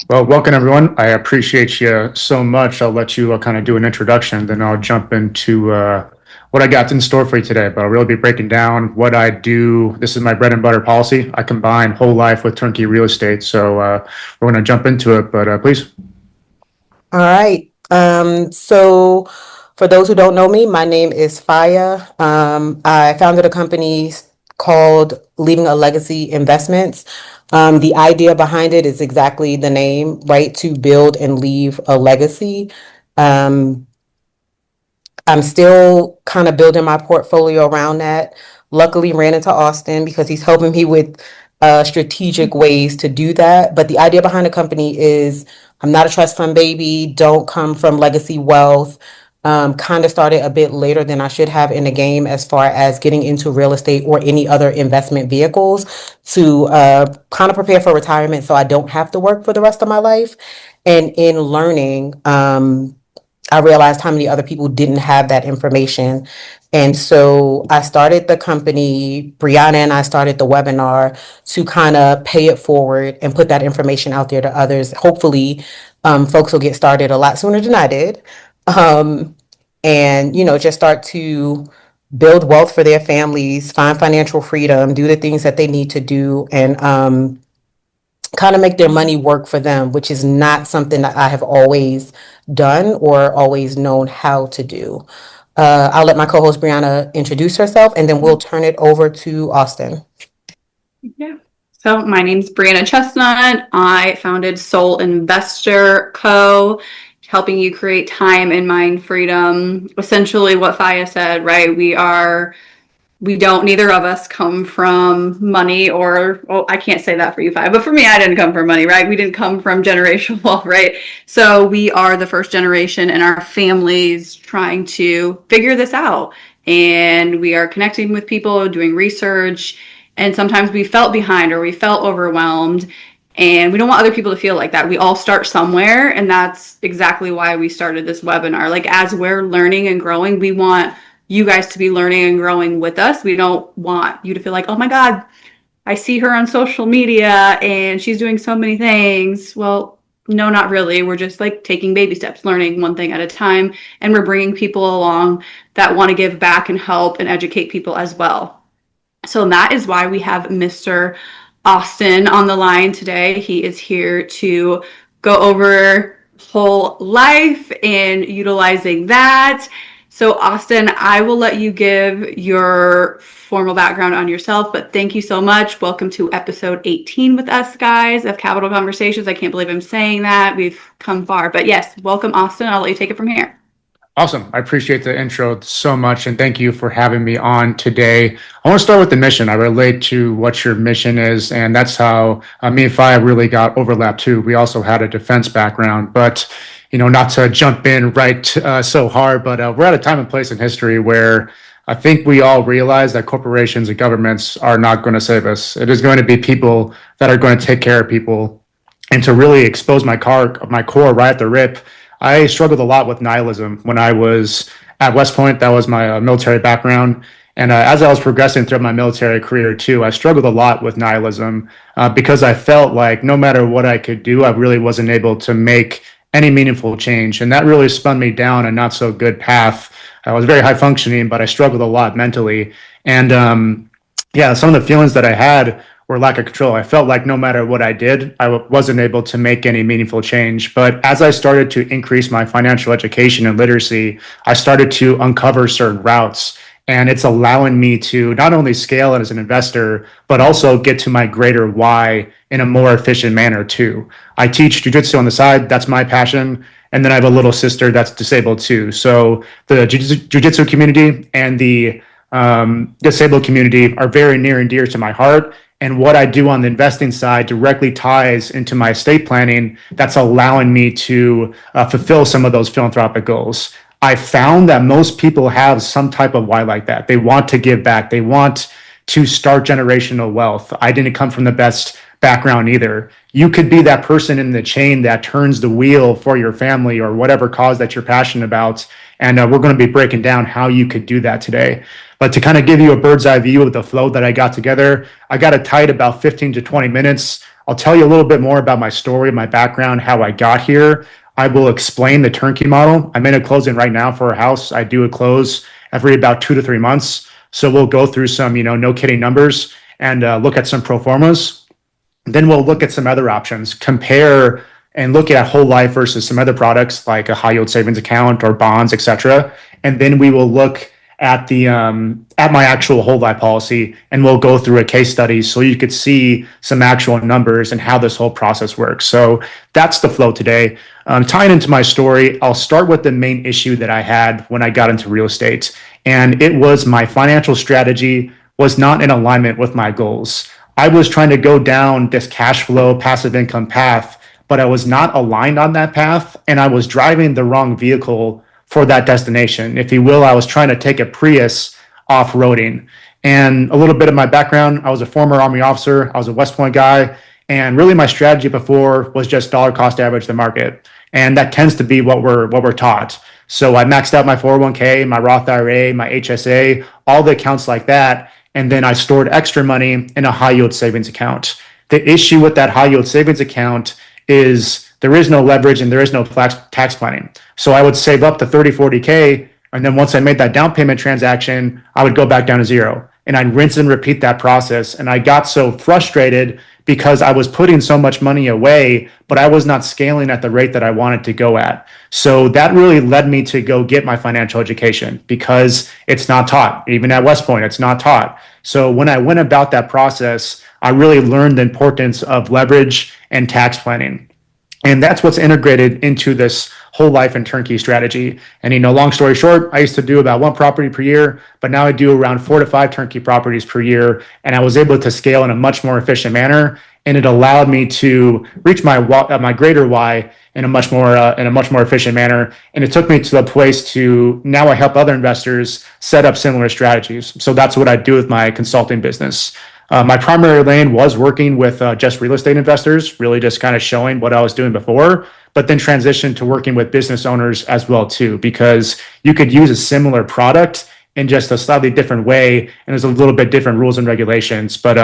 Well, welcome everyone. I appreciate you so much. I'll let you kind of do an introduction, then I'll jump into what I got in store for you today. But I'll really be breaking down what I do. This is my bread and butter policy. I combine whole life with turnkey real estate. So we're going to jump into it, but please. All right. So for those who don't know me, my name is Faya. I founded a company called Leaving a Legacy Investments. The idea behind it is exactly the name, right? To build and leave a legacy. Um, I'm still kind of building my portfolio around that. Luckily, ran into Austin because he's helping me with strategic ways to do that. But the idea behind the company is I'm not a trust fund baby, don't come from legacy wealth. Kind of started a bit later than I should have in the game as far as getting into real estate or any other investment vehicles to kind of prepare for retirement so I don't have to work for the rest of my life. And in learning, I realized how many other people didn't have that information. And so I started the company, Brianna and I started the webinar to kind of pay it forward and put that information out there to others. Hopefully, folks will get started a lot sooner than I did. Um, and, just start to build wealth for their families, find financial freedom, do the things that they need to do, and kind of make their money work for them, which is not something that I have always done or always known how to do. I'll let my co-host Brianna introduce herself, and then we'll turn it over to Austin. Yeah. So my name's Brianna Chestnut. I founded Soul Investor Co., helping you create time and mind freedom. Essentially what Faya said, right? Neither of us come from money or, well, I can't say that for you, Faya, but for me, I didn't come from money, right? We didn't come from generational wealth, right? So we are the first generation in our families trying to figure this out. And we are connecting with people, doing research, and sometimes we felt behind or we felt overwhelmed. And we don't want other people to feel like that. We all start somewhere, and that's exactly why we started this webinar. Like, as we're learning and growing, we want you guys to be learning and growing with us. We don't want you to feel like, oh my God, I see her on social media and she's doing so many things. Well, no, not really. We're just like taking baby steps, learning one thing at a time. And we're bringing people along that want to give back and help and educate people as well. So that is why we have Mr. Austin on the line today. He is here to go over whole life and utilizing that. So Austin, I will let you give your formal background on yourself, but thank you so much. Welcome to episode 18 with us, guys, of Capital Conversations. I can't believe I'm saying that. We've come far, but yes, welcome, Austin. I'll let you take it from here. Awesome. I appreciate the intro so much, and thank you for having me on today. I want to start with the mission. I relate to what your mission is, and that's how me and Faya really got overlapped too. We also had a defense background, but not to jump in right so hard, but we're at a time and place in history where I think we all realize that corporations and governments are not going to save us. It is going to be people that are going to take care of people. And to really expose my core right at the rip, I struggled a lot with nihilism when I was at West Point. That was my military background. And as I was progressing through my military career too, I struggled a lot with nihilism because I felt like no matter what I could do, I really wasn't able to make any meaningful change. And that really spun me down a not so good path. I was very high functioning, but I struggled a lot mentally. And yeah, some of the feelings that I had were lack of control. I felt like no matter what I did, wasn't able to make any meaningful change. But as I started to increase my financial education and literacy, I started to uncover certain routes. And it's allowing me to not only scale as an investor, but also get to my greater why in a more efficient manner too. I teach jujitsu on the side. That's my passion. And then I have a little sister that's disabled too. So the jujitsu community and the disabled community are very near and dear to my heart. And what I do on the investing side directly ties into my estate planning that's allowing me to fulfill some of those philanthropic goals. I found that most people have some type of why like that. They want to give back. They want to start generational wealth. I didn't come from the best background either. You could be that person in the chain that turns the wheel for your family or whatever cause that you're passionate about. And we're going to be breaking down how you could do that today. But to kind of give you a bird's eye view of the flow that I got together, I got it tight about 15 to 20 minutes. I'll tell you a little bit more about my story, my background, how I got here. I will explain the turnkey model. I'm in a closing right now for a house. I do a close every about 2 to 3 months. So we'll go through some, no kidding numbers and look at some pro formas. Then we'll look at some other options, compare and look at whole life versus some other products like a high yield savings account or bonds, etc. And then we will look at the at my actual whole life policy, and we'll go through a case study so you could see some actual numbers and how this whole process works. So that's the flow today. Tying into my story, I'll start with the main issue that I had when I got into real estate, and it was my financial strategy was not in alignment with my goals. I was trying to go down this cash flow passive income path, but I was not aligned on that path, and I was driving the wrong vehicle for that destination. If you will, I was trying to take a Prius off-roading. And a little bit of my background, I was a former Army officer, I was a West Point guy, and really my strategy before was just dollar cost average the market. And that tends to be what we're taught. So I maxed out my 401k, my Roth IRA, my HSA, all the accounts like that. And then I stored extra money in a high yield savings account. The issue with that high yield savings account is there is no leverage and there is no tax planning. So I would save up to 30, 40K. And then once I made that down payment transaction, I would go back down to zero. And I'd rinse and repeat that process. And I got so frustrated because I was putting so much money away, but I was not scaling at the rate that I wanted to go at. So that really led me to go get my financial education because it's not taught. Even at West Point, it's not taught. So when I went about that process, I really learned the importance of leverage and tax planning. And that's what's integrated into this whole life and turnkey strategy. And, long story short, I used to do about one property per year, but now I do around 4 to 5 turnkey properties per year. And I was able to scale in a much more efficient manner. And it allowed me to reach my greater why in a much more efficient manner. And it took me to a place to now I help other investors set up similar strategies. So that's what I do with my consulting business. My primary lane was working with just real estate investors, really just kind of showing what I was doing before, but then transitioned to working with business owners as well too, because you could use a similar product in just a slightly different way, and there's a little bit different rules and regulations, but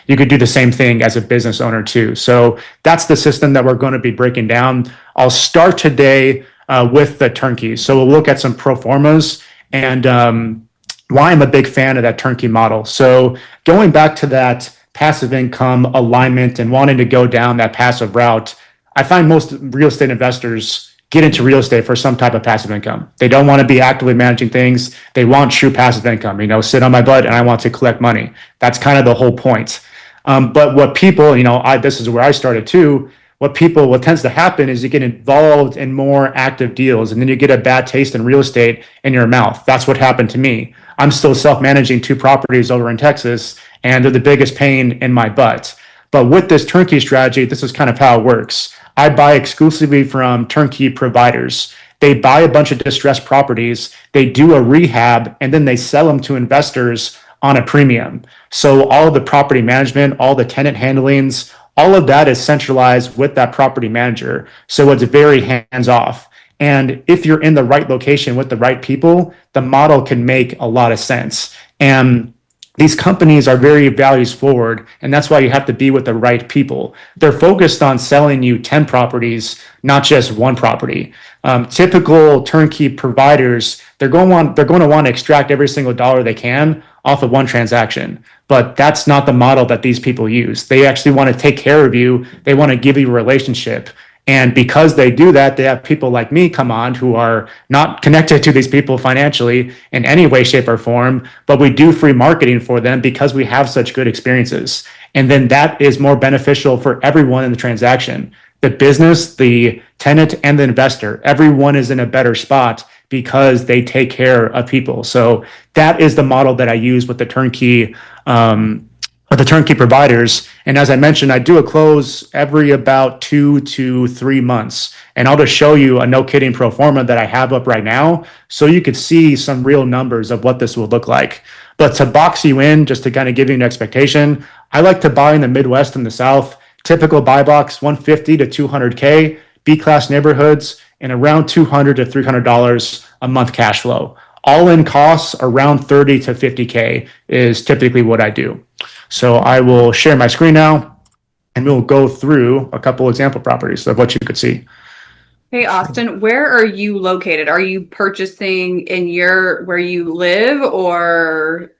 you could do the same thing as a business owner too. So that's the system that we're going to be breaking down. I'll start today with the turnkey. So we'll look at some pro formas and why I'm a big fan of that turnkey model. So going back to that passive income alignment and wanting to go down that passive route, I find most real estate investors get into real estate for some type of passive income. They don't want to be actively managing things. They want true passive income, sit on my butt and I want to collect money. That's kind of the whole point. But what people, this is where I started too. What tends to happen is you get involved in more active deals and then you get a bad taste in real estate in your mouth. That's what happened to me. I'm still self-managing 2 properties over in Texas, and they're the biggest pain in my butt. But with this turnkey strategy, this is kind of how it works. I buy exclusively from turnkey providers. They buy a bunch of distressed properties, they do a rehab, and then they sell them to investors on a premium. So all of the property management, all the tenant handlings, all of that is centralized with that property manager. So it's very hands-off. And if you're in the right location with the right people, the model can make a lot of sense. And these companies are very values forward, and that's why you have to be with the right people. They're focused on selling you 10 properties, not just one property. Typical turnkey providers, they're going to want to extract every single dollar they can off of one transaction. But that's not the model that these people use. They actually want to take care of you. They want to give you a relationship. And because they do that, they have people like me come on who are not connected to these people financially in any way, shape, or form, but we do free marketing for them because we have such good experiences. And then that is more beneficial for everyone in the transaction. The business, the tenant, and the investor, everyone is in a better spot because they take care of people. So that is the model that I use with the turnkey providers. And as I mentioned, I do a close every about 2 to 3 months. And I'll just show you a no kidding pro forma that I have up right now so you could see some real numbers of what this will look like. But to box you in, just to kind of give you an expectation, I like to buy in the Midwest and the South. Typical buy box, 150 to 200K, B-class neighborhoods, and around $200 to $300 a month cash flow. All in costs around 30 to 50K is typically what I do. So I will share my screen now. and we'll go through a couple example properties of what you could see. Hey, Austin, where are you located? Are you purchasing in where you live, or?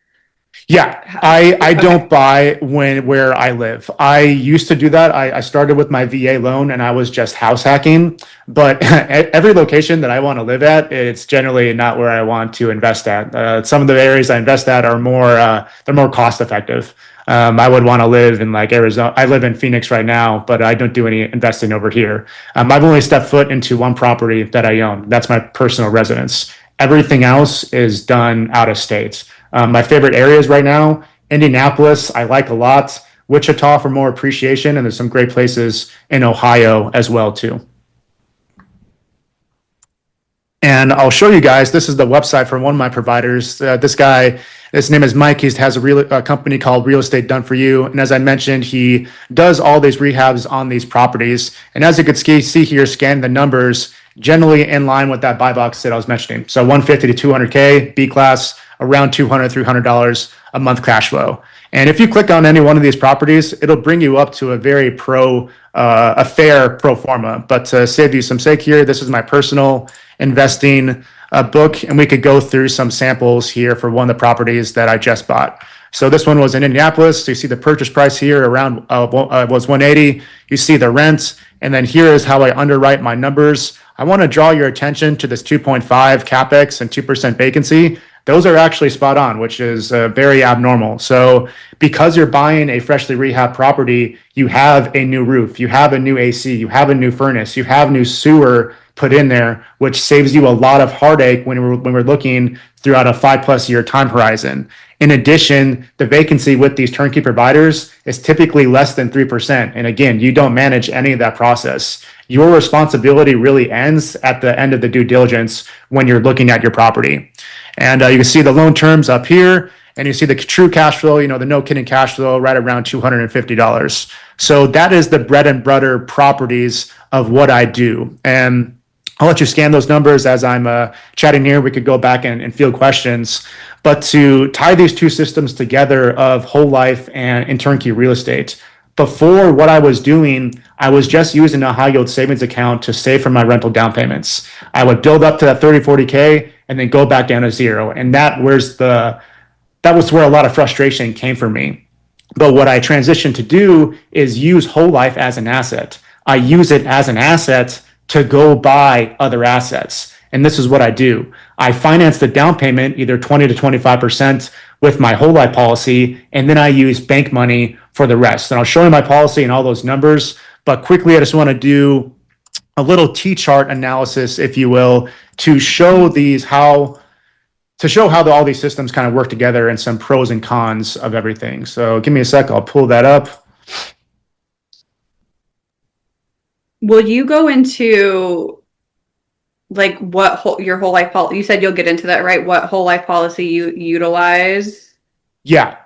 Yeah, I don't buy where I live. I used to do that. I started with my VA loan and I was just house hacking. But every location that I want to live at, it's generally not where I want to invest at. Some of the areas I invest at are they're more cost effective. I would want to live in like Arizona. I live in Phoenix right now, but I don't do any investing over here. I've only stepped foot into one property that I own. That's my personal residence. Everything else is done out of state. My favorite areas right now, Indianapolis, I like a lot. Wichita for more appreciation, and there's some great places in Ohio as well too. And I'll show you guys, this is the website for one of my providers. His name is Mike. He has a company called Real Estate Done For You. And as I mentioned, he does all these rehabs on these properties. And as you could see here, scan the numbers, generally in line with that buy box that I was mentioning. So 150 to 200K, B class, around $200, $300 a month cash flow. And if you click on any one of these properties, it'll bring you up to a very a fair pro forma. But to save you some sake here, this is my personal investing book, and we could go through some samples here for one of the properties that I just bought. So this one was in Indianapolis. So you see the purchase price here around was 180. You see the rent, and then here is how I underwrite my numbers. I want to draw your attention to this 2.5 capex and 2% vacancy. Those are actually spot on, which is very abnormal. So because you're buying a freshly rehabbed property, you have a new roof, you have a new AC, you have a new furnace, you have new sewer put in there, which saves you a lot of heartache when we're looking throughout a 5+ year time horizon. In addition, the vacancy with these turnkey providers is typically less than 3%. And again, you don't manage any of that process. Your responsibility really ends at the end of the due diligence when you're looking at your property. And you can see the loan terms up here, and you see the true cash flow, the no kidding cash flow right around $250. So that is the bread and butter properties of what I do. And I'll let you scan those numbers as I'm chatting here. We could go back and field questions. But to tie these two systems together of whole life and turnkey real estate, before what I was doing, I was just using a high yield savings account to save for my rental down payments. I would build up to that 30, 40K and then go back down to zero. And that was where a lot of frustration came for me. But what I transitioned to do is use whole life as an asset. I use it as an asset to go buy other assets. And this is what I do. I finance the down payment, either 20 to 25% with my whole life policy, and then I use bank money for the rest. And I'll show you my policy and all those numbers, but quickly, I just want to do a little T-chart analysis, if you will, to show how all these systems kind of work together and some pros and cons of everything. So give me a sec, I'll pull that up. Will you go into like your whole life policy? You said you'll get into that, right? What whole life policy you utilize? Yeah,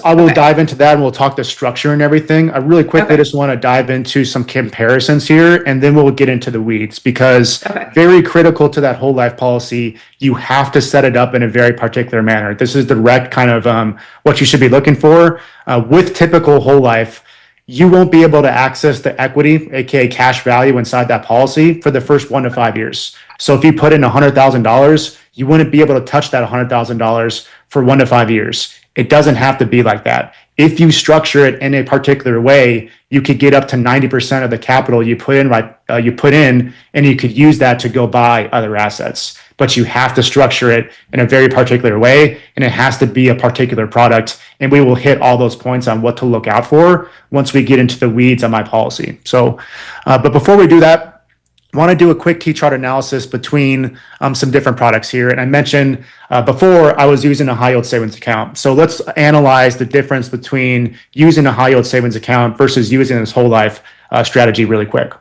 I will dive into that, and we'll talk the structure and everything. I really quickly just want to dive into some comparisons here, and then we'll get into the weeds, because very critical to that whole life policy, you have to set it up in a very particular manner. This is direct kind of what you should be looking for. With typical whole life, you won't be able to access the equity, aka cash value, inside that policy for the first 1 to 5 years. So if you put in $100,000, you wouldn't be able to touch that $100,000 for 1 to 5 years. It doesn't have to be like that. If you structure it in a particular way, you could get up to 90% of the capital you put in, and you could use that to go buy other assets. But you have to structure it in a very particular way, and it has to be a particular product. And we will hit all those points on what to look out for once we get into the weeds on my policy. So, but before we do that, I want to do a quick T-chart analysis between some different products here. And I mentioned before I was using a high yield savings account. So let's analyze the difference between using a high yield savings account versus using this whole life strategy really quick.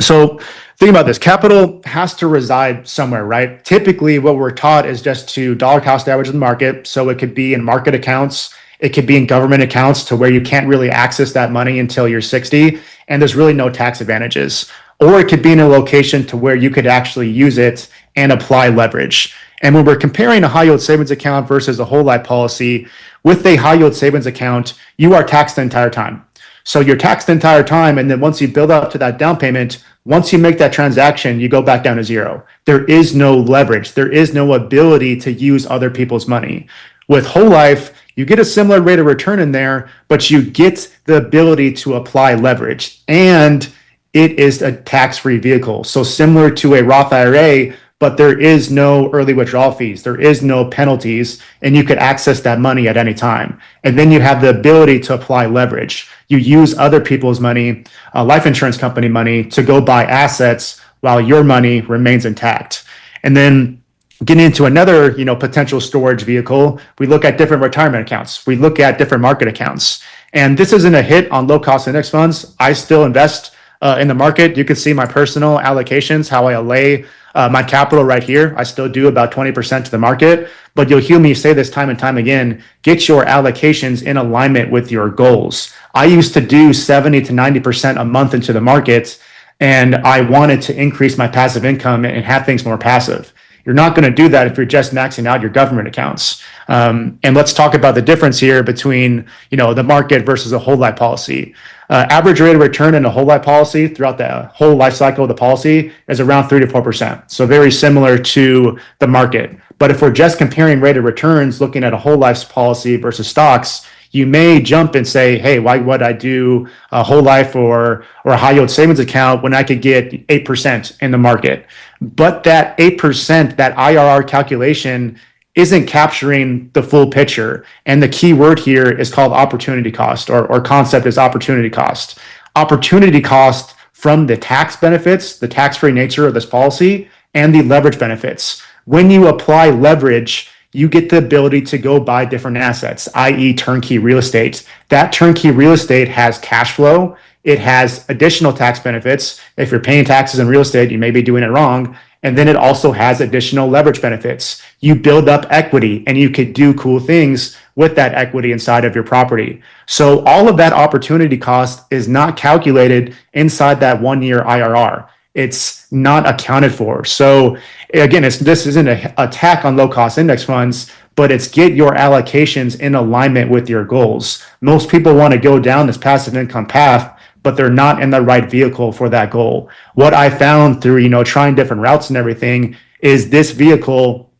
So think about this. Capital has to reside somewhere, right? Typically, what we're taught is just to dollar cost average the market. So it could be in market accounts. It could be in government accounts to where you can't really access that money until you're 60, and there's really no tax advantages. Or it could be in a location to where you could actually use it and apply leverage. And when we're comparing a high yield savings account versus a whole life policy, With a high yield savings account, you are taxed the entire time. So you're taxed the entire time. And then once you build up to that down payment, once you make that transaction, you go back down to zero. There is no leverage. There is no ability to use other people's money. With whole life, you get a similar rate of return in there, but you get the ability to apply leverage. And it is a tax-free vehicle. So similar to a Roth IRA, but there is no early withdrawal fees. There is no penalties, and you could access that money at any time. And then you have the ability to apply leverage. You use other people's money, life insurance company money, to go buy assets while your money remains intact. And then getting into another, potential storage vehicle, we look at different retirement accounts. We look at different market accounts. And this isn't a hit on low cost index funds. I still invest in the market. You can see my personal allocations, how I lay my capital right here. I still do about 20% to the market, but you'll hear me say this time and time again, get your allocations in alignment with your goals. I used to do 70 to 90% a month into the market, and I wanted to increase my passive income and have things more passive. You're not going to do that if you're just maxing out your government accounts. And let's talk about the difference here between, the market versus a whole life policy. Average rate of return in a whole life policy throughout the whole life cycle of the policy is around 3 to 4%. So very similar to the market. But if we're just comparing rate of returns, looking at a whole life policy versus stocks, you may jump and say, hey, why would I do a whole life or a high yield savings account when I could get 8% in the market? But that 8%, that IRR calculation isn't capturing the full picture. And the key word here is called opportunity cost, or concept is opportunity cost. Opportunity cost from the tax benefits, the tax-free nature of this policy, and the leverage benefits. When you apply leverage, you get the ability to go buy different assets, i.e. turnkey real estate. That turnkey real estate has cash flow. It has additional tax benefits. If you're paying taxes in real estate, you may be doing it wrong. And then it also has additional leverage benefits. You build up equity and you could do cool things with that equity inside of your property. So all of that opportunity cost is not calculated inside that 1 year IRR. It's not accounted for. So again, this isn't an attack on low cost index funds, but it's get your allocations in alignment with your goals. Most people want to go down this passive income path, but they're not in the right vehicle for that goal. What I found through, trying different routes and everything is this vehicle,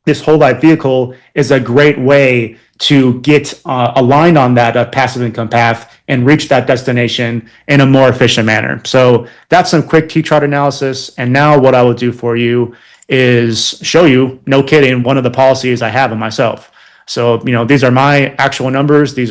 this whole life vehicle is a great way to get aligned on that passive income path and reach that destination in a more efficient manner. So that's some quick T-chart analysis. And now what I will do for you is show you, no kidding, one of the policies I have in myself. So, these are my actual numbers. This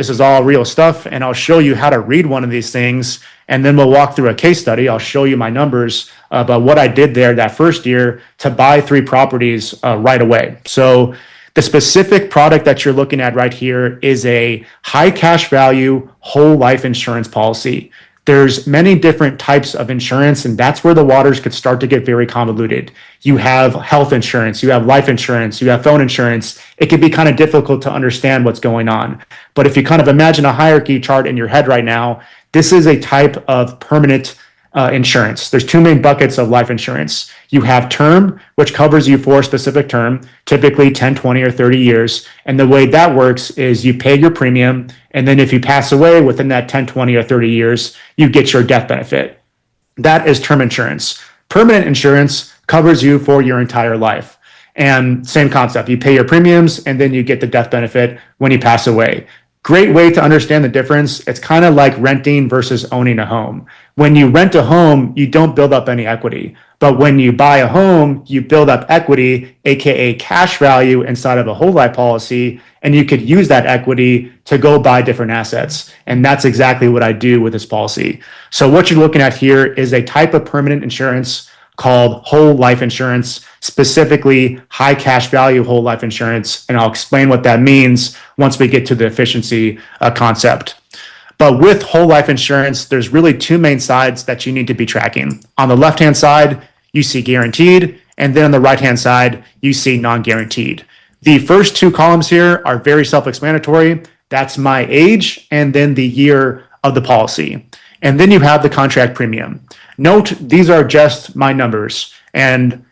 is all real stuff. And I'll show you how to read one of these things. And then we'll walk through a case study. I'll show you my numbers about what I did there that first year to buy 3 properties right away. So the specific product that you're looking at right here is a high cash value whole life insurance policy. There's many different types of insurance, and that's where the waters could start to get very convoluted. You have health insurance, you have life insurance, you have phone insurance. It can be kind of difficult to understand what's going on. But if you kind of imagine a hierarchy chart in your head right now, this is a type of permanent insurance. There's 2 main buckets of life insurance. You have term, which covers you for a specific term, typically 10, 20, or 30 years. And the way that works is you pay your premium, and then if you pass away within that 10, 20, or 30 years, you get your death benefit. That is term insurance. Permanent insurance covers you for your entire life. And same concept, you pay your premiums, and then you get the death benefit when you pass away. Great way to understand the difference. It's kind of like renting versus owning a home. When you rent a home, you don't build up any equity. But when you buy a home, you build up equity, aka cash value inside of a whole life policy, and you could use that equity to go buy different assets. And that's exactly what I do with this policy. So what you're looking at here is a type of permanent insurance called whole life insurance, specifically high cash value whole life insurance. And I'll explain what that means once we get to the efficiency concept. But with whole life insurance, there's really 2 main sides that you need to be tracking. On the left-hand side, you see guaranteed, and then on the right-hand side, you see non-guaranteed. The first 2 columns here are very self-explanatory. That's my age and then the year of the policy. And then you have the contract premium. Note, these are just my numbers. And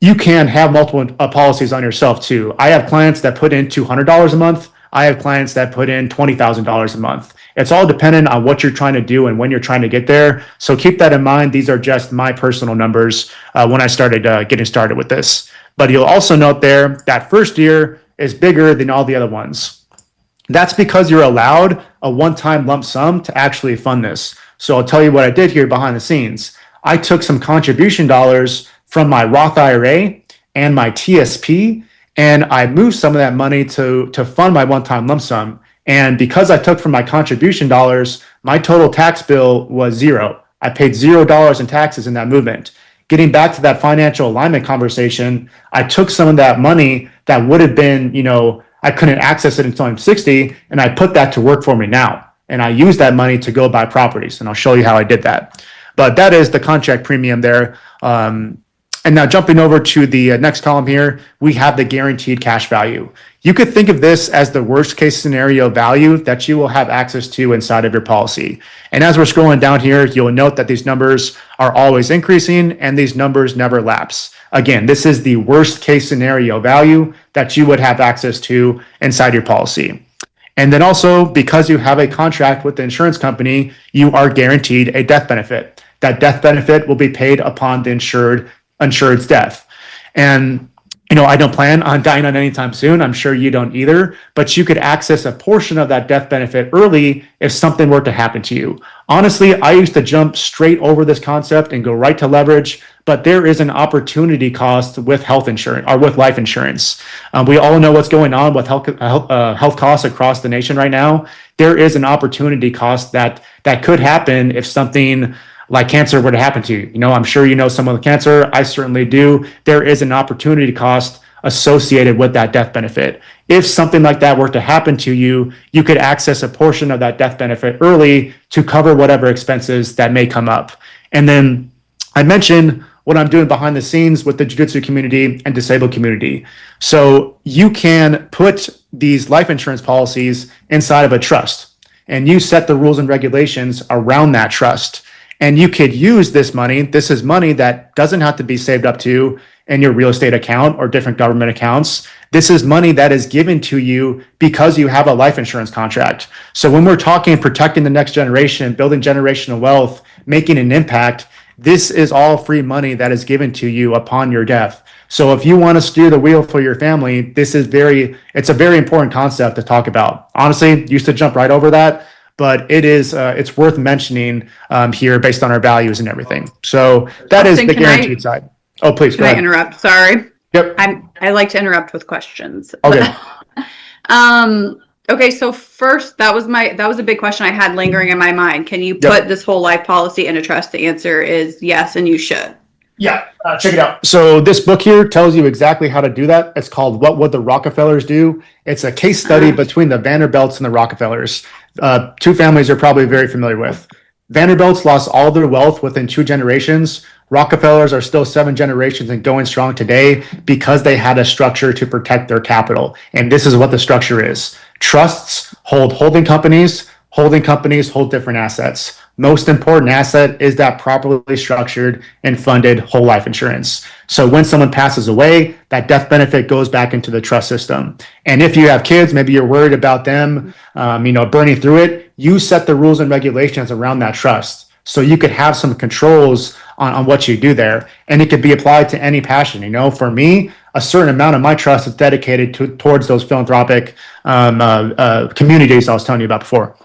you can have multiple policies on yourself too. I have clients that put in $200 a month. I have clients that put in $20,000 a month. It's all dependent on what you're trying to do and when you're trying to get there. So keep that in mind. These are just my personal numbers when I started getting started with this. But you'll also note there that first year is bigger than all the other ones. That's because you're allowed a one-time lump sum to actually fund this. So I'll tell you what I did here behind the scenes. I took some contribution dollars from my Roth IRA and my TSP, and I moved some of that money to fund my one-time lump sum. And because I took from my contribution dollars, my total tax bill was zero. I paid $0 in taxes in that movement. Getting back to that financial alignment conversation, I took some of that money that would have been, I couldn't access it until I'm 60, and I put that to work for me now. And I used that money to go buy properties, and I'll show you how I did that. But that is the contract premium there. And now jumping over to the next column here, we have the guaranteed cash value. You could think of this as the worst case scenario value that you will have access to inside of your policy. And as we're scrolling down here, you'll note that these numbers are always increasing and these numbers never lapse. Again, this is the worst case scenario value that you would have access to inside your policy. And then also, because you have a contract with the insurance company, you are guaranteed a death benefit. That death benefit will be paid upon the insured's death. And I don't plan on dying on anytime soon. I'm sure you don't either, but you could access a portion of that death benefit early if something were to happen to you. Honestly, I used to jump straight over this concept and go right to leverage, but there is an opportunity cost with health insurance or with life insurance. We all know what's going on with health costs across the nation right now. There is an opportunity cost that could happen if something like cancer were to happen to you. I'm sure you know someone with cancer. I certainly do. There is an opportunity cost associated with that death benefit. If something like that were to happen to you, you could access a portion of that death benefit early to cover whatever expenses that may come up. And then I mentioned what I'm doing behind the scenes with the jiu-jitsu community and disabled community. So you can put these life insurance policies inside of a trust, and you set the rules and regulations around that trust. And you could use this money. This is money that doesn't have to be saved up to in your real estate account or different government accounts. This is money that is given to you because you have a life insurance contract. So when we're talking protecting the next generation, building generational wealth, making an impact, this is all free money that is given to you upon your death. So if you want to steer the wheel for your family, it's a very important concept to talk about. Honestly, used to jump right over that, but it's worth mentioning here based on our values and everything. So that is the guaranteed side. Oh, please go ahead. Can I interrupt? Sorry. Yep. I like to interrupt with questions. Okay. Okay. So first, that was a big question I had lingering in my mind. Can you put this whole life policy in a trust? The answer is yes, and you should. Yeah, check it out. So this book here tells you exactly how to do that. It's called What Would the Rockefellers Do? It's a case study between the Vanderbilts and the Rockefellers. Two families you're probably very familiar with. Vanderbilts lost all their wealth within 2 generations. Rockefellers are still 7 generations and going strong today because they had a structure to protect their capital. And this is what the structure is. Trusts hold holding companies hold different assets. Most important asset is that properly structured and funded whole life insurance. So when someone passes away, that death benefit goes back into the trust system. And if you have kids, maybe you're worried about them, burning through it, you set the rules and regulations around that trust. So you could have some controls on what you do there, and it could be applied to any passion. For me, a certain amount of my trust is dedicated towards those philanthropic communities I was telling you about before.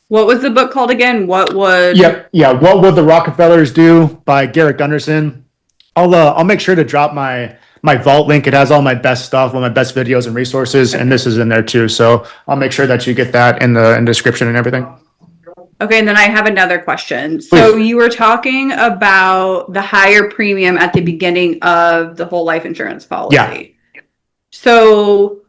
What was the book called again? What would? Yeah. What Would the Rockefellers Do by Garrett Gunderson. I'll make sure to drop my Vault link. It has all my best stuff, all my best videos and resources, and this is in there too. So I'll make sure that you get that in the description and everything. Okay, and then I have another question. So you were talking about the higher premium at the beginning of the whole life insurance policy. Yeah. So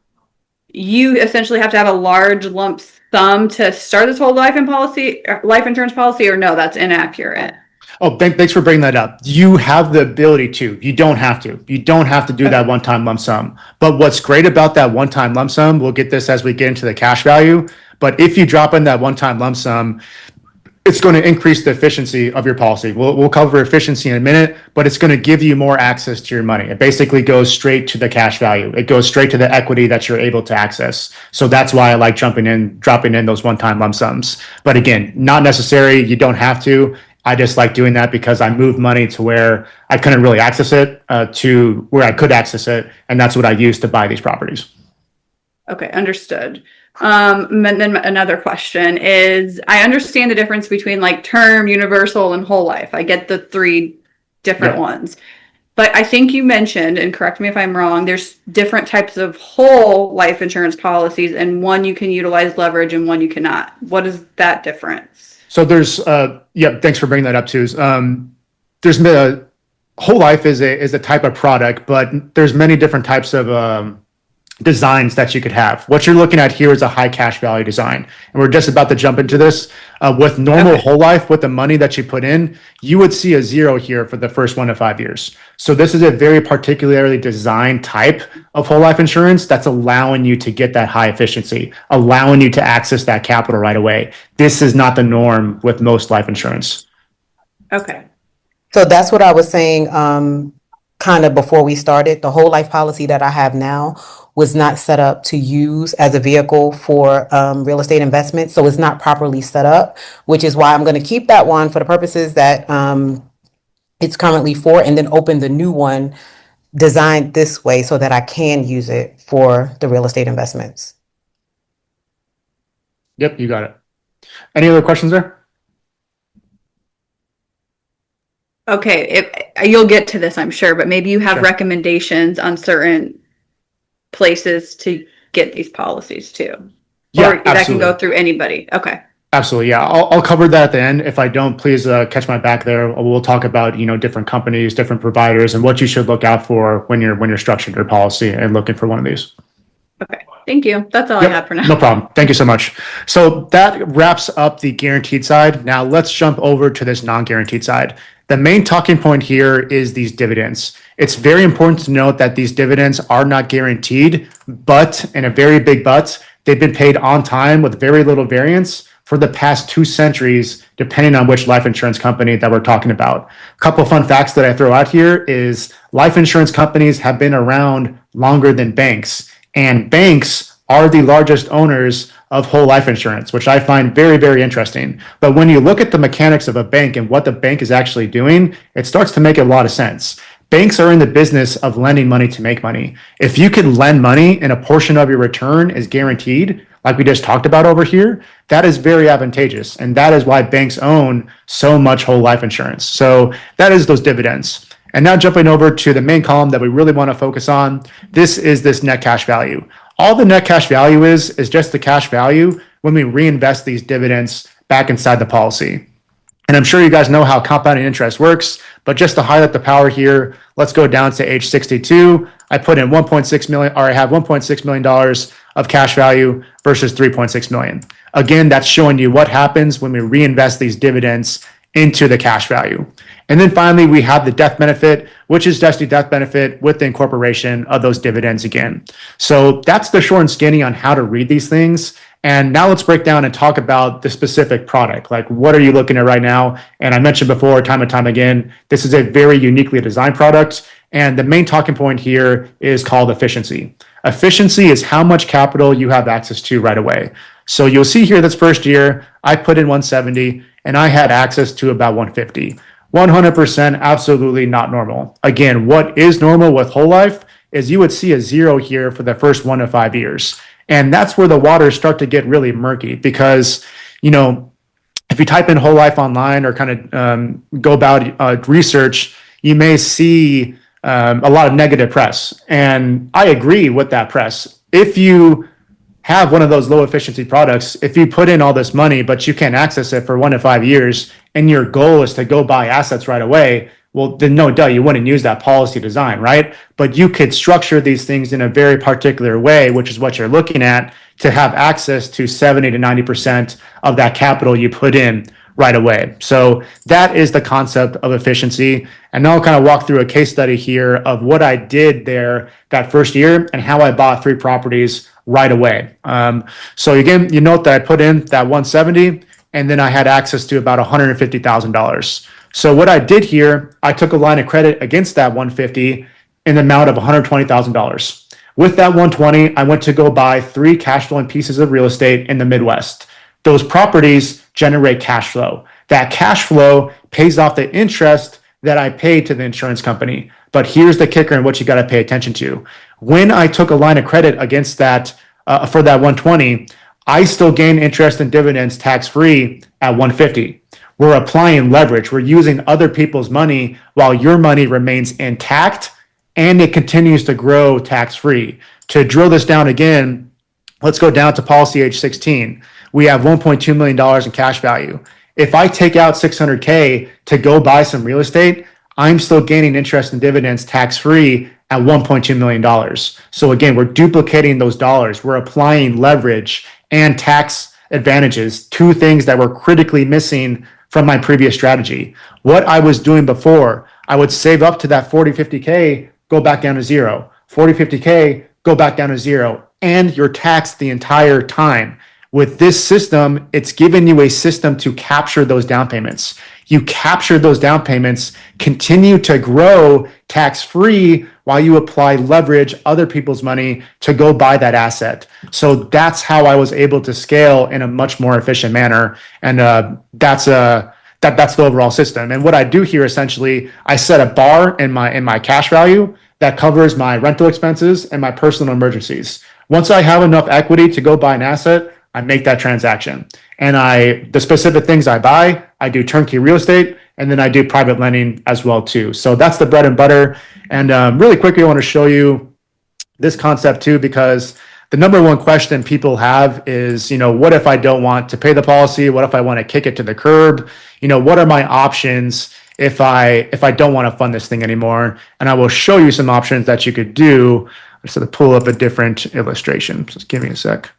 you essentially have to have a large lump sum to start this whole life insurance policy, or no, that's inaccurate. Oh, thanks for bringing that up. You have the ability to. You don't have to. You don't have to do that one-time lump sum. But what's great about that one-time lump sum, we'll get this as we get into the cash value, but if you drop in that one-time lump sum, it's going to increase the efficiency of your policy. We'll cover efficiency in a minute, but it's going to give you more access to your money. It basically goes straight to the cash value. It goes straight to the equity that you're able to access. So that's why I like dropping in those one-time lump sums. But again, not necessary. You don't have to. I just like doing that because I moved money to where I couldn't really access it to where I could access it. And that's what I use to buy these properties. Okay, understood. And then another question is, I understand the difference between like term, universal, and whole life. I get the three different ones. But I think you mentioned, and correct me if I'm wrong, there's different types of whole life insurance policies, and one you can utilize leverage and one you cannot. What is that difference? So there's, thanks for bringing that up too. There's whole life is a type of product, but there's many different types of designs that you could have. What you're looking at here is a high cash value design. And we're just about to jump into this. With normal whole life, with the money that you put in, you would see a zero here for the first 1 to 5 years. So this is a very particularly designed type of whole life insurance that's allowing you to get that high efficiency, allowing you to access that capital right away. This is not the norm with most life insurance. Okay. So that's what I was saying, kind of before we started. The whole life policy that I have now was not set up to use as a vehicle for real estate investment. So it's not properly set up, which is why I'm going to keep that one for the purposes that it's currently for, and then open the new one designed this way so that I can use it for the real estate investments. Yep, you got it. Any other questions there? Okay, you'll get to this, I'm sure, but maybe you have Sure. recommendations on certain places to get these policies too. Yeah, Or that can absolutely. go through anybody. Okay. Absolutely, yeah. I'll cover that at the end. If I don't, please catch my back there. We'll talk about different companies, different providers, and what you should look out for when you're structuring your policy and looking for one of these. Okay. Thank you. That's all Yep, I have for now. no problem. Thank you so much. So that wraps up the guaranteed side. Now let's jump over to this non-guaranteed side. The main talking point here is these dividends. It's very important to note that these dividends are not guaranteed, but, and a very big but, they've been paid on time with very little variance for the past 2 centuries, depending on which life insurance company that we're talking about. A couple of fun facts that I throw out here is life insurance companies have been around longer than banks, and banks are the largest owners of whole life insurance, which I find very, very interesting. But when you look at the mechanics of a bank and what the bank is actually doing, it starts to make a lot of sense. Banks are in the business of lending money to make money. If you can lend money and a portion of your return is guaranteed, like we just talked about over here, that is very advantageous. And that is why banks own so much whole life insurance. So that is those dividends. And now jumping over to the main column that we really want to focus on, this is this net cash value. All the net cash value is just the cash value when we reinvest these dividends back inside the policy. And I'm sure you guys know how compounding interest works, but just to highlight the power here, let's go down to age 62. I put in 1.6 million, or I have $1.6 million of cash value versus 3.6 million. Again, that's showing you what happens when we reinvest these dividends into the cash value. And then finally, we have the death benefit, which is just the death benefit with the incorporation of those dividends again. So that's the short and skinny on how to read these things. And now let's break down and talk about the specific product. Like, what are you looking at right now? And I mentioned before, time and time again, this is a very uniquely designed product. And the main talking point here is called efficiency. Efficiency is how much capital you have access to right away. So you'll see here this first year, I put in 170 and I had access to about 150. 100% absolutely not normal. Again, what is normal with whole life is you would see a zero here for the first 1 to 5 years. And that's where the waters start to get really murky because, if you type in whole life online or kind of go about research, you may see a lot of negative press. And I agree with that press. If you have one of those low efficiency products, if you put in all this money, but you can't access it for 1 to 5 years, and your goal is to go buy assets right away, well, then no duh, you wouldn't use that policy design, right? But you could structure these things in a very particular way, which is what you're looking at, to have access to 70 to 90% of that capital you put in right away. So that is the concept of efficiency. And now I'll kind of walk through a case study here of what I did there that first year and how I bought 3 properties right away. So again, you note that I put in that 170. and then I had access to about $150,000. So what I did here, I took a line of credit against that 150 in the amount of $120,000. With that 120, I went to go buy 3 cash flowing pieces of real estate in the Midwest. Those properties generate cash flow. That cash flow pays off the interest that I paid to the insurance company. But here's the kicker and what you got to pay attention to. When I took a line of credit against that for that 120, I still gain interest and dividends tax-free at 150. We're applying leverage. We're using other people's money while your money remains intact and it continues to grow tax-free. To drill this down again, let's go down to policy age 16. We have $1.2 million in cash value. If I take out $600K to go buy some real estate, I'm still gaining interest and dividends tax-free at $1.2 million. So again, we're duplicating those dollars. We're applying leverage and tax advantages, 2 things that were critically missing from my previous strategy. What I was doing before, I would save up to that 40, 50K, go back down to 0. 40, 50K, go back down to 0. And you're taxed the entire time. With this system, it's given you a system to capture those down payments. You capture those down payments, continue to grow tax-free while you apply leverage, other people's money to go buy that asset. So that's how I was able to scale in a much more efficient manner. And that's the overall system. And what I do here, essentially, I set a bar in my cash value that covers my rental expenses and my personal emergencies. Once I have enough equity to go buy an asset, I make that transaction. And the specific things I buy, I do turnkey real estate, and then I do private lending as well too. So that's the bread and butter. And really quickly, I want to show you this concept too, because the number one question people have is, what if I don't want to pay the policy? What if I want to kick it to the curb? What are my options if I don't want to fund this thing anymore? And I will show you some options that you could do. I just have to pull up a different illustration. Just give me a sec.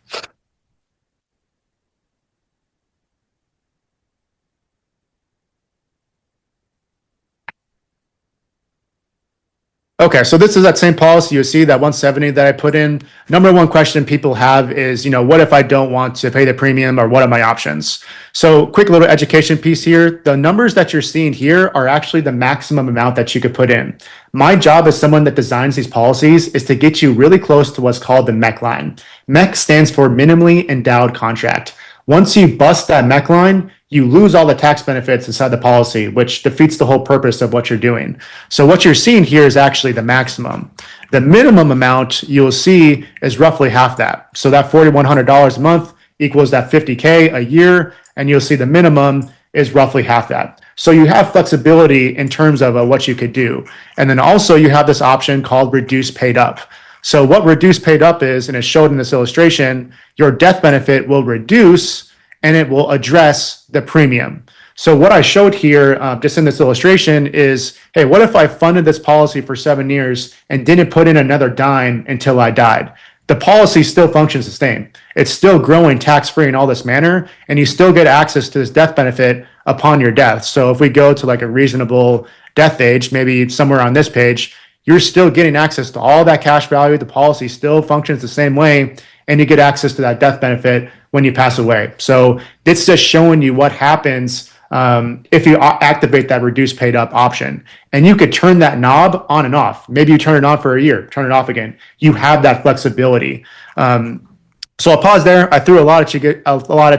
Okay, so this is that same policy. You see that 170 that I put in. Number one question people have is, what if I don't want to pay the premium, or what are my options? So quick little education piece here. The numbers that you're seeing here are actually the maximum amount that you could put in. My job as someone that designs these policies is to get you really close to what's called the MEC line. MEC stands for minimally endowed contract. Once you bust that MEC line, you lose all the tax benefits inside the policy, which defeats the whole purpose of what you're doing. So what you're seeing here is actually the maximum. The minimum amount you'll see is roughly half that. So that $4,100 a month equals that $50K a year, and you'll see the minimum is roughly half that. So you have flexibility in terms of what you could do. And then also you have this option called reduce paid up. So what reduce paid up is, and it's showed in this illustration, your death benefit will reduce and it will address the premium. So what I showed here, just in this illustration is, hey, what if I funded this policy for 7 years and didn't put in another dime until I died? The policy still functions the same. It's still growing tax-free in all this manner, and you still get access to this death benefit upon your death. So if we go to like a reasonable death age, maybe somewhere on this page, you're still getting access to all that cash value. The policy still functions the same way, and you get access to that death benefit when you pass away. So it's just showing you what happens if you activate that reduce paid up option. And you could turn that knob on and off. Maybe you turn it on for a year, turn it off again. You have that flexibility. So I'll pause there. I threw a lot at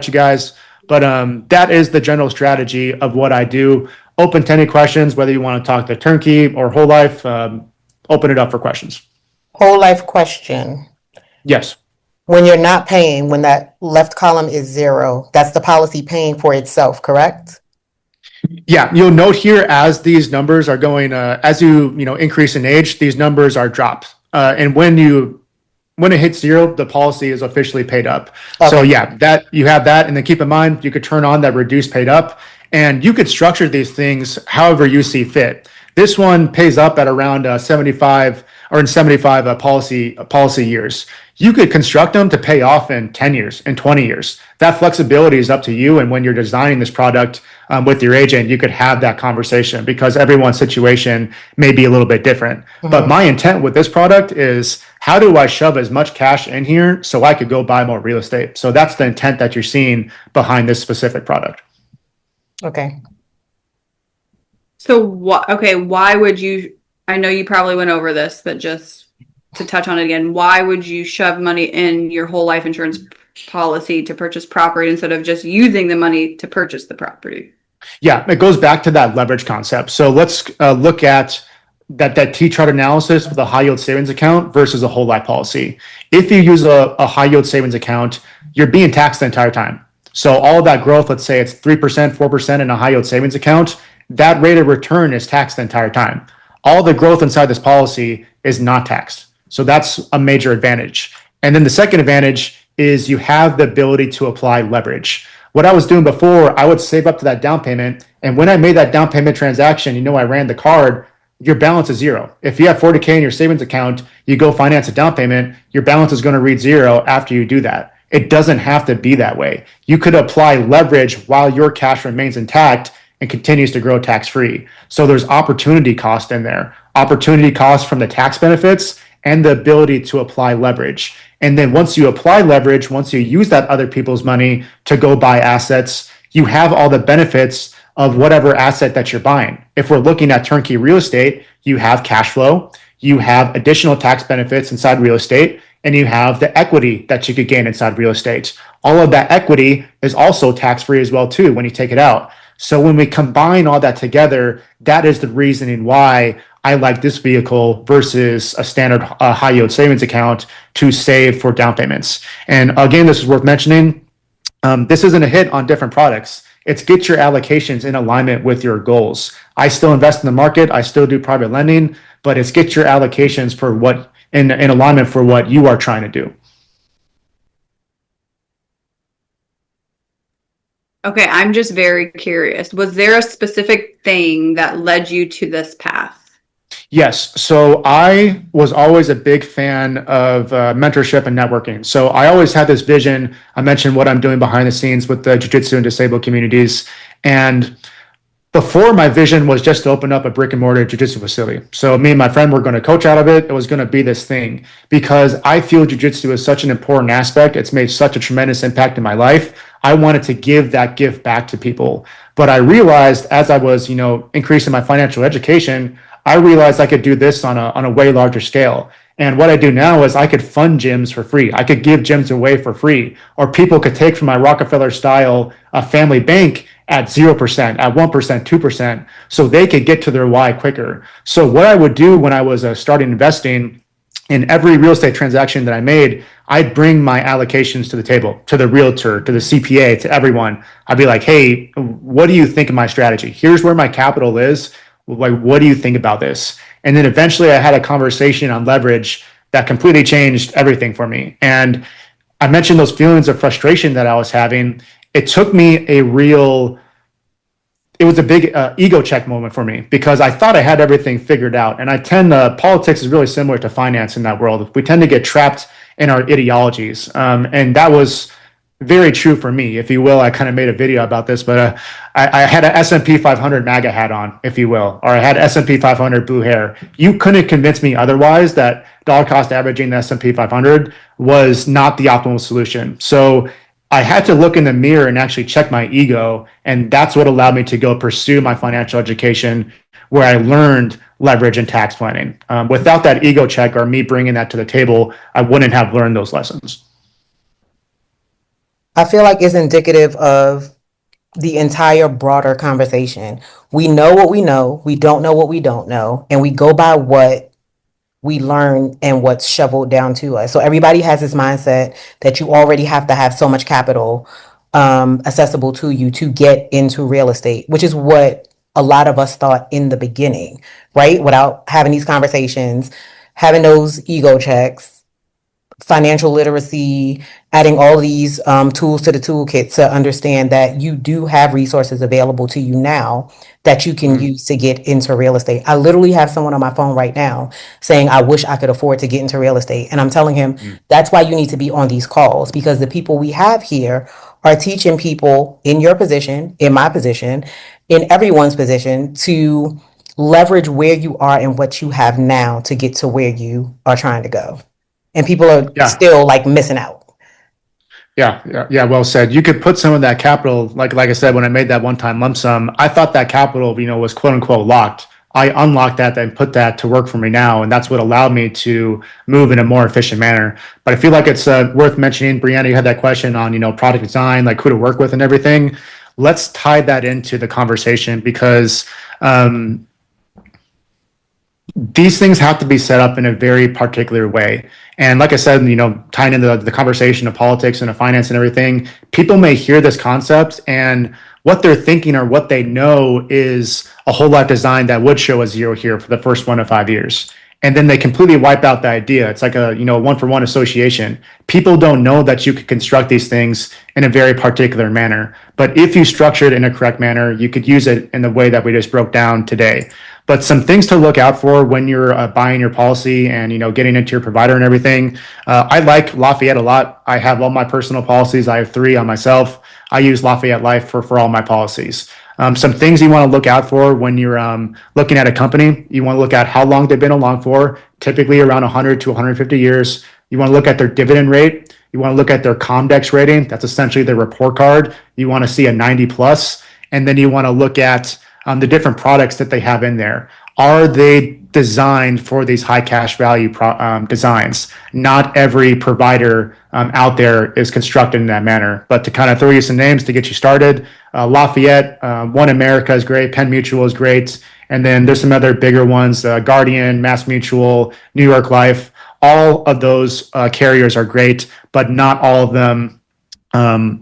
you guys, but that is the general strategy of what I do. Open to any questions, whether you want to talk to turnkey or whole life, open it up for questions. Whole life question. Yes. When you're not paying, when that left column is 0, that's the policy paying for itself, correct? Yeah, you'll note here as these numbers are going, as you increase in age, these numbers are dropped. And when it hits 0, the policy is officially paid up. Okay. So yeah, that you have that, and then keep in mind you could turn on that reduce paid up, and you could structure these things however you see fit. This one pays up at around 75 or in 75 policy years. You could construct them to pay off in 10 years, in 20 years. That flexibility is up to you. And when you're designing this product with your agent, you could have that conversation because everyone's situation may be a little bit different. But my intent with this product is, how do I shove as much cash in here so I could go buy more real estate? So that's the intent that you're seeing behind this specific product. Okay. So why would you, I know you probably went over this, but just to touch on it again, why would you shove money in your whole life insurance policy to purchase property instead of just using the money to purchase the property? Yeah, it goes back to that leverage concept. So let's look at that T-chart analysis with a high yield savings account versus a whole life policy. If you use a high yield savings account, you're being taxed the entire time. So all of that growth, let's say it's 3%, 4% in a high yield savings account, that rate of return is taxed the entire time. All the growth inside this policy is not taxed. So that's a major advantage. And then the second advantage is you have the ability to apply leverage. What I was doing before, I would save up to that down payment. And when I made that down payment transaction, I ran the card, your balance is zero. If you have 40K in your savings account, you go finance a down payment, your balance is going to read zero after you do that. It doesn't have to be that way. You could apply leverage while your cash remains intact and continues to grow tax-free. So there's opportunity cost in there, opportunity cost from the tax benefits and the ability to apply leverage. And then once you apply leverage, once you use that other people's money to go buy assets, you have all the benefits of whatever asset that you're buying. If we're looking at turnkey real estate, you have cash flow, you have additional tax benefits inside real estate, and you have the equity that you could gain inside real estate. All of that equity is also tax-free as well too when you take it out. So when we combine all that together, that is the reasoning why I like this vehicle versus a standard high yield savings account to save for down payments. And again, this is worth mentioning. This isn't a hit on different products. It's get your allocations in alignment with your goals. I still invest in the market. I still do private lending, but it's get your allocations for what in alignment for what you are trying to do. Okay, I'm just very curious. Was there a specific thing that led you to this path? Yes. So I was always a big fan of mentorship and networking. So I always had this vision. I mentioned what I'm doing behind the scenes with the jiu-jitsu and disabled communities. And before, my vision was just to open up a brick and mortar jiu-jitsu facility. So me and my friend were going to coach out of it. It was going to be this thing because I feel jiu-jitsu is such an important aspect. It's made such a tremendous impact in my life. I wanted to give that gift back to people. But I realized as I was, increasing my financial education, I realized I could do this on a way larger scale. And what I do now is I could fund gyms for free. I could give gyms away for free, or people could take from my Rockefeller style family bank at 0%, at 1%, 2%, so they could get to their why quicker. So what I would do when I was starting investing, in every real estate transaction that I made, I'd bring my allocations to the table, to the realtor, to the CPA, to everyone. I'd be like, hey, what do you think of my strategy? Here's where my capital is. Like, what do you think about this? And then eventually I had a conversation on leverage that completely changed everything for me. And I mentioned those feelings of frustration that I was having. It took me it was a big ego check moment for me because I thought I had everything figured out. And politics is really similar to finance in that world. We tend to get trapped in our ideologies. And that was very true for me, if you will. I kind of made a video about this, but I had an S&P 500 MAGA hat on, if you will, or I had S&P 500 blue hair. You couldn't convince me otherwise that dollar cost averaging the S&P 500 was not the optimal solution. So I had to look in the mirror and actually check my ego. And that's what allowed me to go pursue my financial education, where I learned leverage and tax planning. Without that ego check or me bringing that to the table, I wouldn't have learned those lessons. I feel like it's indicative of the entire broader conversation. We know what we know, we don't know what we don't know, and we go by what we learn and what's shoveled down to us. So everybody has this mindset that you already have to have so much capital accessible to you to get into real estate, which is what a lot of us thought in the beginning, right? Without having these conversations, having those ego checks, financial literacy, adding all these tools to the toolkit to understand that you do have resources available to you now that you can use to get into real estate. I literally have someone on my phone right now saying, I wish I could afford to get into real estate. And I'm telling him, that's why you need to be on these calls, because the people we have here are teaching people in your position, in my position, in everyone's position to leverage where you are and what you have now to get to where you are trying to go. And people are Yeah. still like missing out. Yeah. Well said. You could put some of that capital, like I said, when I made that one-time lump sum, I thought that capital, was quote unquote locked. I unlocked that and put that to work for me now, and that's what allowed me to move in a more efficient manner. But I feel like it's worth mentioning, Brianna, you had that question on, product design, like who to work with and everything. Let's tie that into the conversation, because these things have to be set up in a very particular way. And like I said, tying into the conversation of politics and of finance and everything, people may hear this concept and what they're thinking or what they know is a whole life design that would show a zero here for the first 1 to 5 years. And then they completely wipe out the idea. It's like a, one-for-one association. People don't know that you could construct these things in a very particular manner. But if you structure it in a correct manner, you could use it in the way that we just broke down today. But some things to look out for when you're buying your policy and getting into your provider and everything. I like Lafayette a lot. I have all my personal policies. I have 3 on myself. I use Lafayette Life for all my policies. Some things you want to look out for when you're looking at a company. You want to look at how long they've been along for, typically around 100 to 150 years. You want to look at their dividend rate. You want to look at their Comdex rating. That's essentially their report card. You want to see a 90 plus. And then you want to look at the different products that they have in there. Are they designed for these high cash value designs? Not every provider out there is constructed in that manner. But to kind of throw you some names to get you started, Lafayette, One America is great, Penn Mutual is great, and then there's some other bigger ones, Guardian, Mass Mutual, New York Life. All of those carriers are great, but not all of them.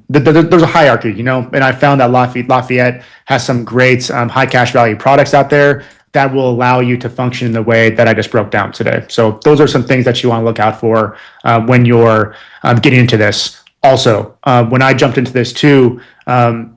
There's a hierarchy, and I found that Lafayette has some great high cash value products out there that will allow you to function in the way that I just broke down today. So those are some things that you want to look out for when you're getting into this. Also, when I jumped into this too,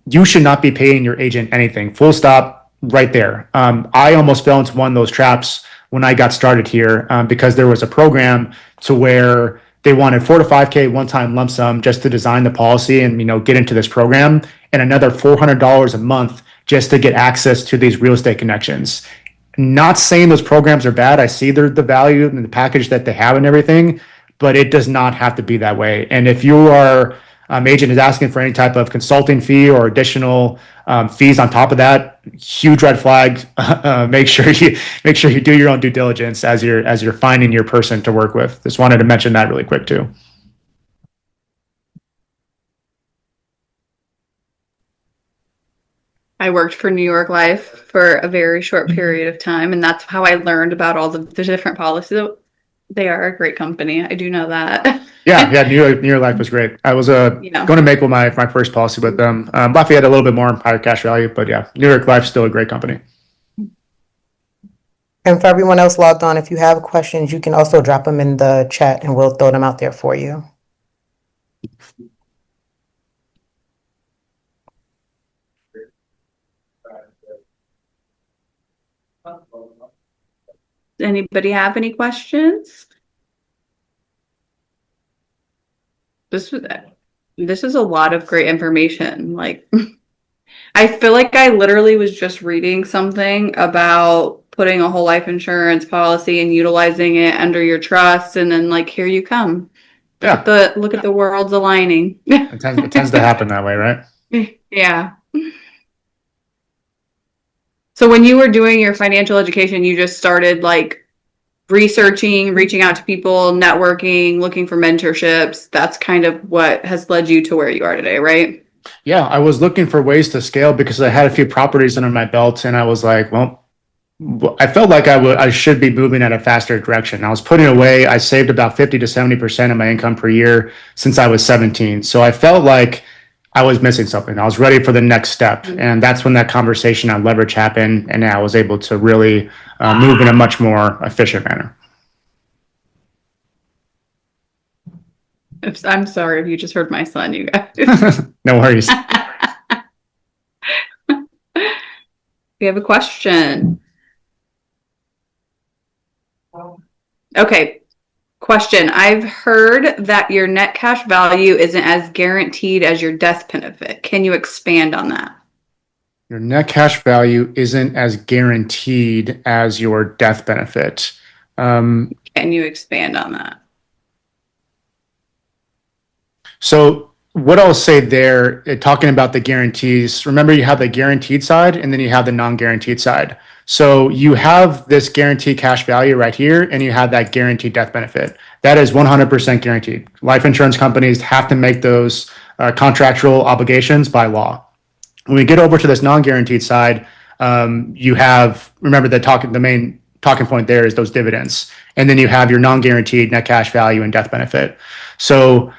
you should not be paying your agent anything. Full stop, right there. I almost fell into one of those traps when I got started here because there was a program to where they wanted 4 to 5K one-time lump sum just to design the policy and get into this program, and another $400 a month just to get access to these real estate connections. Not saying those programs are bad. I see the value and the package that they have and everything, but it does not have to be that way. And if your agent is asking for any type of consulting fee or additional fees on top of that, huge red flag. Make sure you do your own due diligence as you're finding your person to work with. Just wanted to mention that really quick too. I worked for New York Life for a very short period of time, and that's how I learned about all the different policies. They are a great company. I do know that. Yeah. New York Life was great. I was going to make my first policy with them. Lafayette a little bit more higher cash value, but yeah, New York Life still a great company. And for everyone else logged on, if you have questions, you can also drop them in the chat and we'll throw them out there for you. Anybody have any questions? This is a lot of great information. Like, I feel like I literally was just reading something about putting a whole life insurance policy and utilizing it under your trust, and then like here you come. Yeah. Look at the worlds aligning. It tends to happen that way, right? Yeah. So when you were doing your financial education, you just started like researching, reaching out to people, networking, looking for mentorships. That's kind of what has led you to where you are today, right? Yeah, I was looking for ways to scale because I had a few properties under my belt, and I was like, well, I felt like I should be moving at a faster direction. I was putting away, I saved about 50 to 70% of my income per year since I was 17. So I felt like I was missing something. I was ready for the next step. And that's when that conversation on leverage happened. And I was able to really move in a much more efficient manner. I'm sorry if you just heard my son, you guys. No worries. We have a question. Okay. Question. I've heard that your net cash value isn't as guaranteed as your death benefit. Can you expand on that? Your net cash value isn't as guaranteed as your death benefit. Can you expand on that? So what I'll say there, talking about the guarantees, remember you have the guaranteed side and then you have the non-guaranteed side. So you have this guaranteed cash value right here, and you have that guaranteed death benefit. That is 100% guaranteed. Life insurance companies have to make those contractual obligations by law. When we get over to this non-guaranteed side, you have, remember the main talking point there is those dividends. And then you have your non-guaranteed net cash value and death benefit. So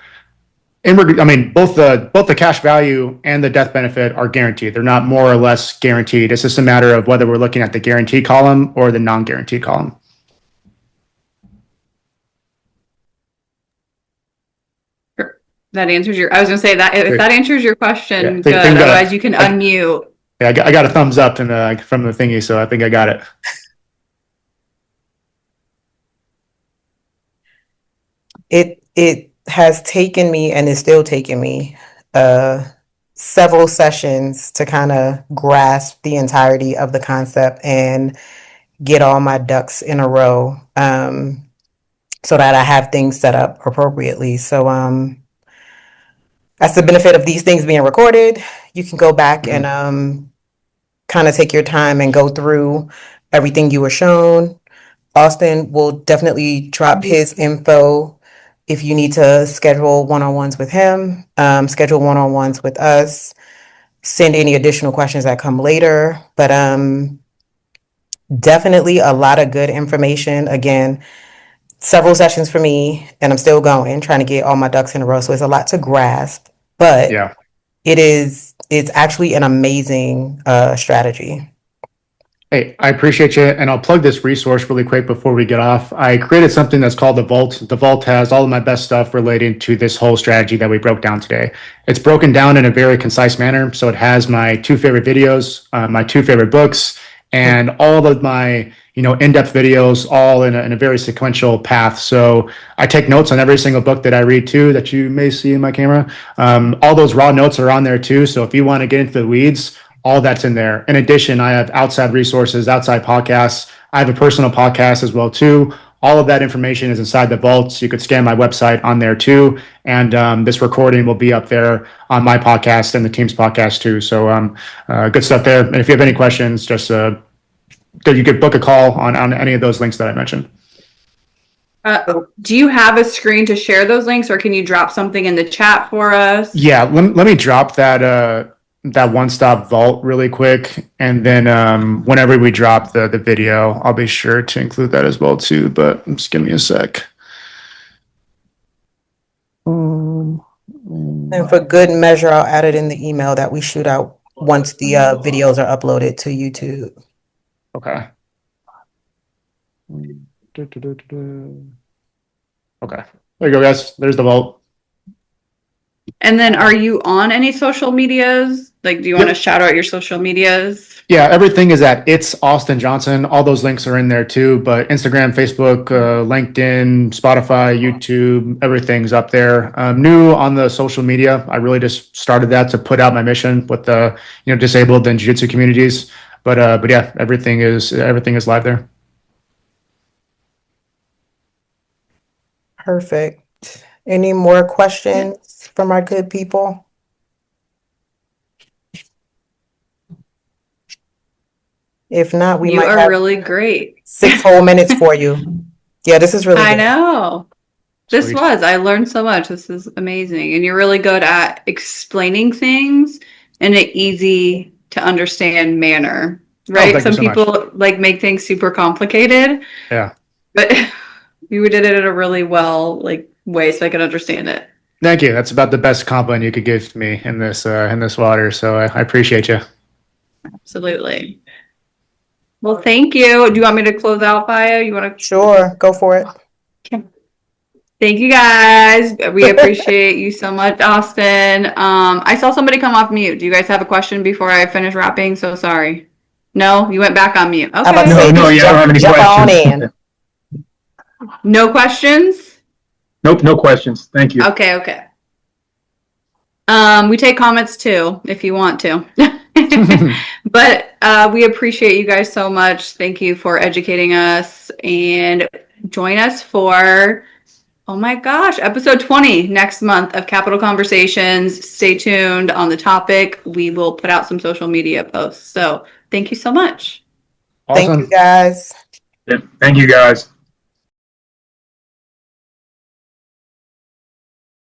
both the cash value and the death benefit are guaranteed. They're not more or less guaranteed. It's just a matter of whether we're looking at the guaranteed column or the non-guaranteed column. That answers I was going to say that if that answers your question, good. Otherwise, you can unmute. Yeah, I got a thumbs up from the thingy, so I think I got it. It has taken me and is still taking me several sessions to kind of grasp the entirety of the concept and get all my ducks in a row so that I have things set up appropriately. So that's the benefit of these things being recorded. You can go back and kind of take your time and go through everything you were shown. Austin will definitely drop his info if you need to schedule one-on-ones with him, schedule one-on-ones with us, send any additional questions that come later. But definitely a lot of good information. Again, several sessions for me, and I'm still going, trying to get all my ducks in a row. So it's a lot to grasp, but yeah. It's actually an amazing strategy. Hey, I appreciate you, and I'll plug this resource really quick before we get off. I created something that's called The Vault. The Vault has all of my best stuff relating to this whole strategy that we broke down today. It's broken down in a very concise manner, so it has my 2 favorite videos, my 2 favorite books, and all of my in-depth videos, all in a very sequential path. So I take notes on every single book that I read too, that you may see in my camera. All those raw notes are on there too. So if you want to get into the weeds, all that's in there. In addition, I have outside resources, outside podcasts. I have a personal podcast as well too. All of that information is inside the vault. So you could scan my website on there too. And this recording will be up there on my podcast and the team's podcast too. So good stuff there. And if you have any questions, just you could book a call on any of those links that I mentioned. Do you have a screen to share those links, or can you drop something in the chat for us? Yeah, let me drop that one-stop vault really quick, and then whenever we drop the video, I'll be sure to include that as well too. But just give me a sec. And for good measure, I'll add it in the email that we shoot out once the videos are uploaded to YouTube. Okay. Okay. There you go, guys. There's the vault. And then are you on any social medias? Like, do you want to shout out your social medias? Yeah, everything is at It's Austin Johnson. All those links are in there too. But Instagram, Facebook, LinkedIn, Spotify, YouTube, everything's up there. New on the social media. I really just started that to put out my mission with the disabled and jiu-jitsu communities. But yeah, everything is live there. Perfect. Any more questions from our good people? If not, we might have really great. 6 whole minutes for you. Yeah, this is really good. I know. Sweet. I learned so much. This is amazing. And you're really good at explaining things in an easy to understand manner, right? thank you Some so much. people like make things super complicated. Yeah. But you did it in a really way so I can understand it. Thank you. That's about the best compliment you could give me in this water. So I appreciate you. Absolutely. Well, thank you. Do you want me to close out, Faya? You want to? Sure, go for it. Okay. Thank you guys. We appreciate you so much, Austin. I saw somebody come off mute. Do you guys have a question before I finish wrapping? So sorry. No, you went back on mute. I'm about to Okay. say, No, yeah, I don't have any jump on questions. in. No questions? Nope, no questions. Thank you. Okay. We take comments too, if you want to. But we appreciate you guys so much. Thank you for educating us, and join us for, oh my gosh, episode 20 next month of Capital Conversations. Stay tuned on the topic. We will put out some social media posts. So thank you so much. Thank you, Awesome. guys. Yeah, thank you, guys.